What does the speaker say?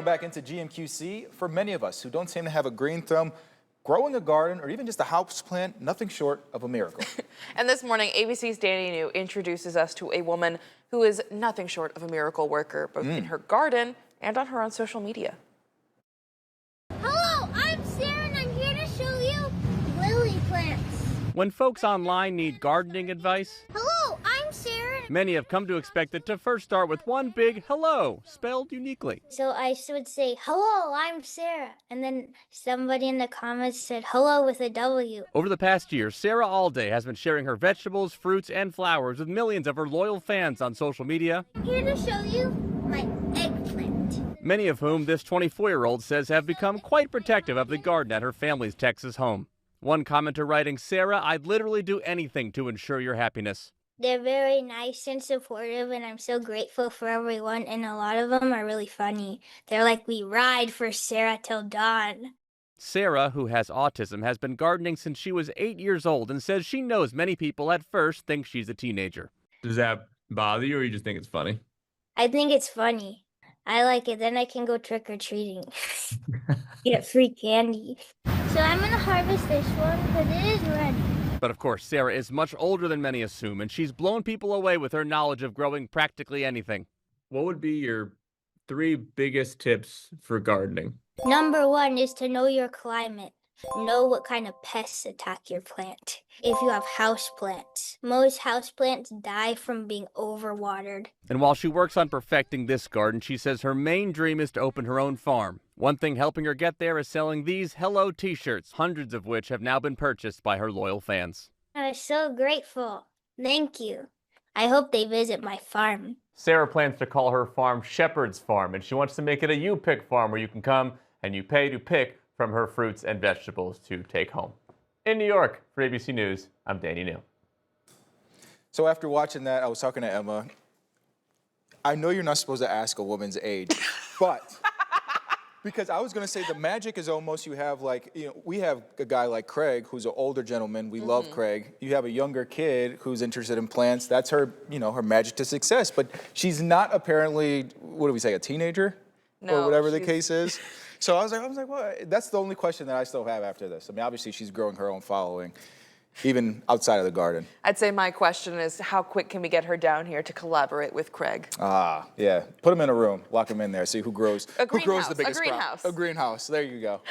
back into GMQC. For many of us who don't seem to have a green thumb, growing a garden or even just a house plant, nothing short of a miracle. And this morning, ABC's Danny New introduces us to a woman who is nothing short of a miracle worker, both in her garden and on her own social media. Hello, I'm Sarah and I'm here to show you lily plants. When folks online need gardening advice, Hello, I'm Sarah. many have come to expect it to first start with one big hello, spelled uniquely. So I would say, hello, I'm Sarah. And then somebody in the comments said, hello with a W. Over the past year, Sarah Allday has been sharing her vegetables, fruits, and flowers with millions of her loyal fans on social media. I'm here to show you my eggplant. Many of whom this 24-year-old says have become quite protective of the garden at her family's Texas home. One commenter writing, "Sarah, I'd literally do anything to ensure your happiness." They're very nice and supportive, and I'm so grateful for everyone, and a lot of them are really funny. They're like, we ride for Sarah till dawn. Sarah, who has autism, has been gardening since she was 8 years old and says she knows many people at first think she's a teenager. Does that bother you, or you just think it's funny? I think it's funny. I like it. Then I can go trick-or-treating. Get free candy. So I'm going to harvest this one because it is ready. But of course, Sarah is much older than many assume, and she's blown people away with her knowledge of growing practically anything. What would be your 3 biggest tips for gardening? Number 1 is to know your climate. Know what kind of pests attack your plant. If you have houseplants, most houseplants die from being overwatered. And while she works on perfecting this garden, she says her main dream is to open her own farm. One thing helping her get there is selling these Hello t-shirts, hundreds of which have now been purchased by her loyal fans. I'm so grateful. Thank you. I hope they visit my farm. Sarah plans to call her farm Shepherd's Farm, and she wants to make it a you-pick farm where you can come and you pay to pick from her fruits and vegetables to take home. In New York, for ABC News, I'm Danny New. So after watching that, I was talking to Emma. I know you're not supposed to ask a woman's age, but because I was going to say the magic is almost you have like, we have a guy like Craig who's an older gentleman. We love Craig. You have a younger kid who's interested in plants. That's her, her magic to success. But she's not apparently, what do we say, a teenager? No, or whatever the case is. So I was like, well, that's the only question that I still have after this. I mean, obviously she's growing her own following, even outside of the garden. I'd say my question is, how quick can we get her down here to collaborate with Craig? Ah, yeah. Put him in a room, lock him in there, see who grows the biggest crop. A greenhouse. A greenhouse. There you go.